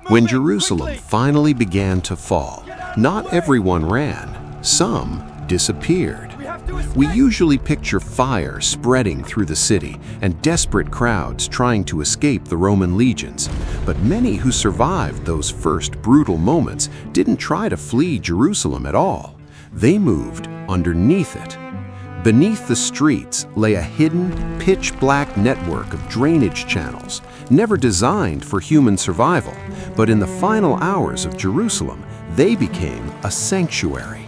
When Jerusalem finally began to fall, not everyone ran, some disappeared. We usually picture fire spreading through the city and desperate crowds trying to escape the Roman legions, but many who survived those first brutal moments didn't try to flee Jerusalem at all. They moved underneath it. Beneath the streets lay a hidden, pitch-black network of drainage channels, never designed for human survival, but in the final hours of Jerusalem, they became a sanctuary.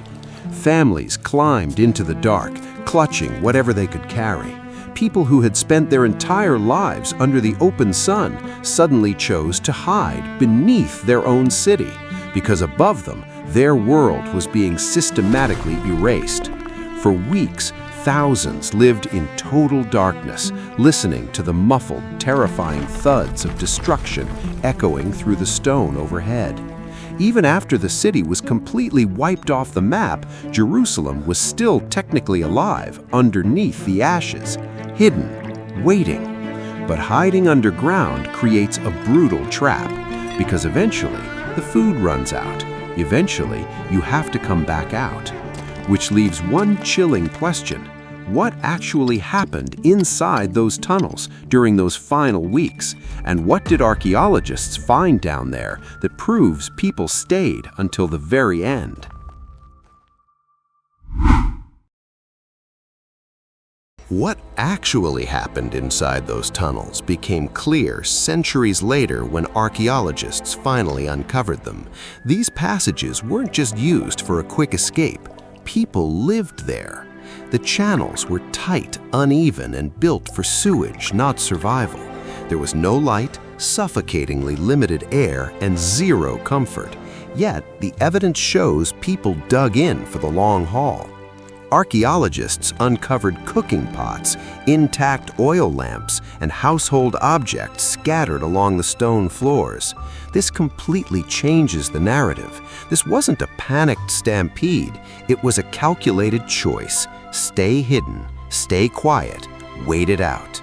Families climbed into the dark, clutching whatever they could carry. People who had spent their entire lives under the open sun suddenly chose to hide beneath their own city, because above them, their world was being systematically erased. For weeks, thousands lived in total darkness, listening to the muffled, terrifying thuds of destruction echoing through the stone overhead. Even after the city was completely wiped off the map, Jerusalem was still technically alive underneath the ashes, hidden, waiting. But hiding underground creates a brutal trap, because eventually the food runs out. Eventually, you have to come back out. Which leaves one chilling question: what actually happened inside those tunnels during those final weeks? And what did archaeologists find down there that proves people stayed until the very end? What actually happened inside those tunnels became clear centuries later when archaeologists finally uncovered them. These passages weren't just used for a quick escape. People lived there. The channels were tight, uneven, and built for sewage, not survival. There was no light, suffocatingly limited air, and zero comfort. Yet, the evidence shows people dug in for the long haul. Archaeologists uncovered cooking pots, intact oil lamps, and household objects scattered along the stone floors. This completely changes the narrative. This wasn't a panicked stampede. It was a calculated choice. Stay hidden, stay quiet, wait it out.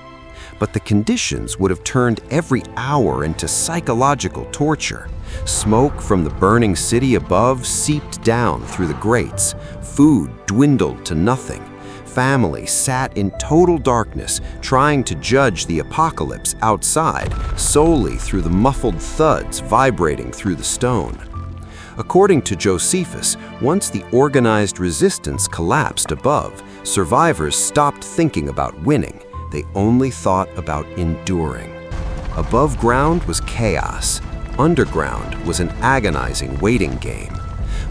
But the conditions would have turned every hour into psychological torture. Smoke from the burning city above seeped down through the grates. Food dwindled to nothing. Families sat in total darkness, trying to judge the apocalypse outside solely through the muffled thuds vibrating through the stone. According to Josephus, once the organized resistance collapsed above, survivors stopped thinking about winning. They only thought about enduring. Above ground was chaos. Underground was an agonizing waiting game.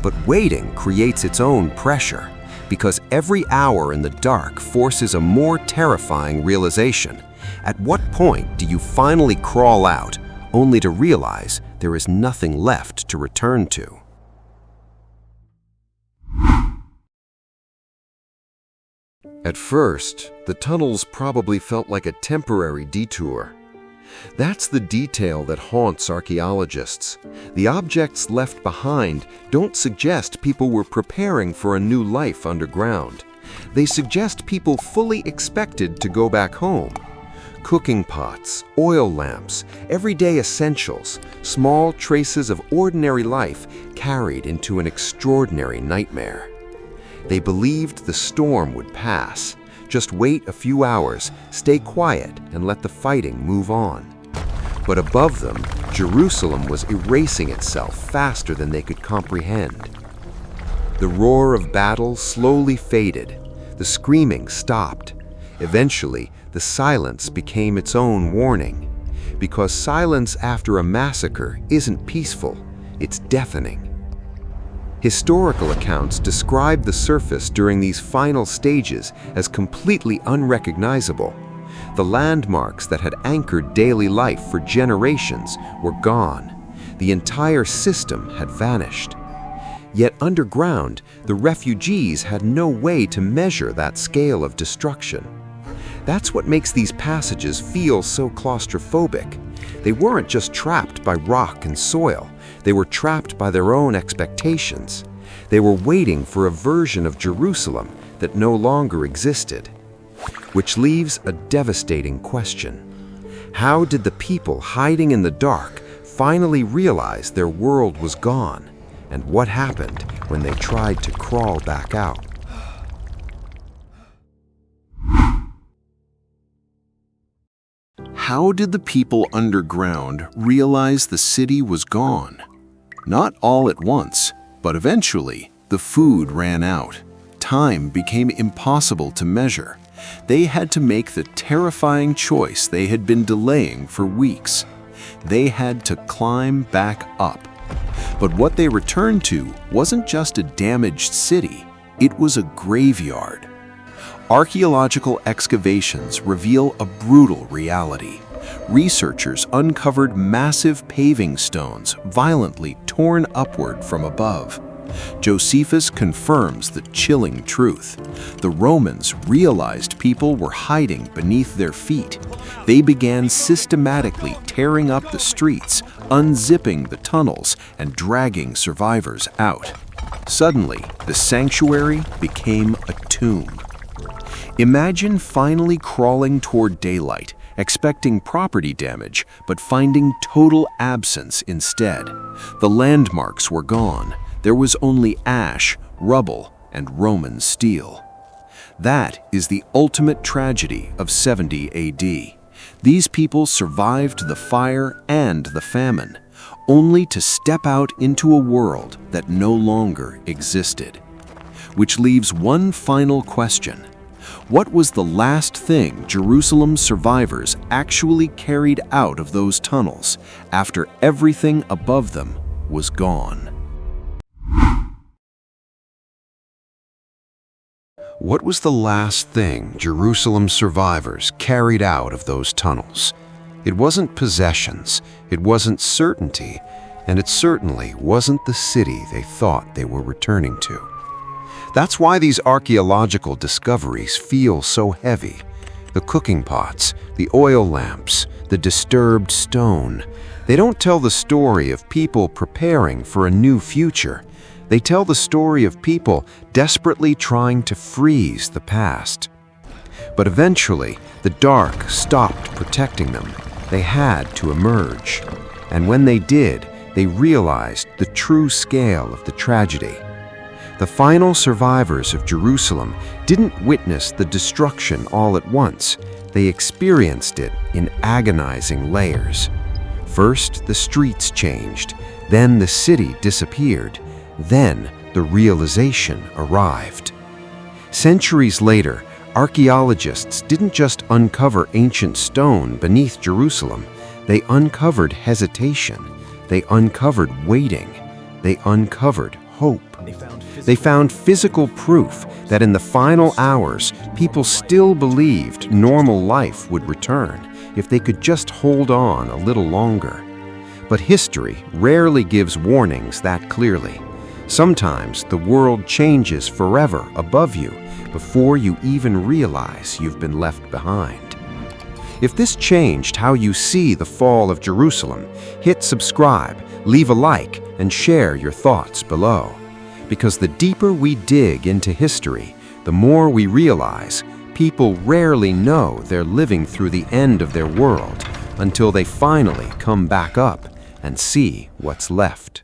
But waiting creates its own pressure, because every hour in the dark forces a more terrifying realization. At what point do you finally crawl out, only to realize there is nothing left to return to? At first, the tunnels probably felt like a temporary detour. That's the detail that haunts archaeologists. The objects left behind don't suggest people were preparing for a new life underground. They suggest people fully expected to go back home. Cooking pots, oil lamps, everyday essentials, small traces of ordinary life carried into an extraordinary nightmare. They believed the storm would pass. Just wait a few hours, stay quiet, and let the fighting move on. But above them, Jerusalem was erasing itself faster than they could comprehend. The roar of battle slowly faded. The screaming stopped. Eventually, the silence became its own warning. Because silence after a massacre isn't peaceful, it's deafening. Historical accounts describe the surface during these final stages as completely unrecognizable. The landmarks that had anchored daily life for generations were gone. The entire system had vanished. Yet underground, the refugees had no way to measure that scale of destruction. That's what makes these passages feel so claustrophobic. They weren't just trapped by rock and soil. They were trapped by their own expectations. They were waiting for a version of Jerusalem that no longer existed. Which leaves a devastating question. How did the people hiding in the dark finally realized their world was gone, and what happened when they tried to crawl back out. How did the people underground realize the city was gone? Not all at once, but eventually, the food ran out. Time became impossible to measure. They had to make the terrifying choice they had been delaying for weeks. They had to climb back up. But what they returned to wasn't just a damaged city, it was a graveyard. Archaeological excavations reveal a brutal reality. Researchers uncovered massive paving stones violently torn upward from above. Josephus confirms the chilling truth. The Romans realized people were hiding beneath their feet. They began systematically tearing up the streets, unzipping the tunnels, and dragging survivors out. Suddenly, the sanctuary became a tomb. Imagine finally crawling toward daylight, expecting property damage, but finding total absence instead. The landmarks were gone. There was only ash, rubble, and Roman steel. That is the ultimate tragedy of 70 AD. These people survived the fire and the famine, only to step out into a world that no longer existed. Which leaves one final question. What was the last thing Jerusalem's survivors actually carried out of those tunnels after everything above them was gone? What was the last thing Jerusalem's survivors carried out of those tunnels? It wasn't possessions, it wasn't certainty, and it certainly wasn't the city they thought they were returning to. That's why these archaeological discoveries feel so heavy. The cooking pots, the oil lamps, the disturbed stone. They don't tell the story of people preparing for a new future. They tell the story of people desperately trying to freeze the past. But eventually, the dark stopped protecting them. They had to emerge. And when they did, they realized the true scale of the tragedy. The final survivors of Jerusalem didn't witness the destruction all at once. They experienced it in agonizing layers. First, the streets changed. Then the city disappeared. Then the realization arrived. Centuries later, archaeologists didn't just uncover ancient stone beneath Jerusalem. They uncovered hesitation. They uncovered waiting. They uncovered hope. They found physical proof that in the final hours, people still believed normal life would return if they could just hold on a little longer. But history rarely gives warnings that clearly. Sometimes the world changes forever above you before you even realize you've been left behind. If this changed how you see the fall of Jerusalem, hit subscribe, leave a like, and share your thoughts below. Because the deeper we dig into history, the more we realize people rarely know they're living through the end of their world until they finally come back up and see what's left.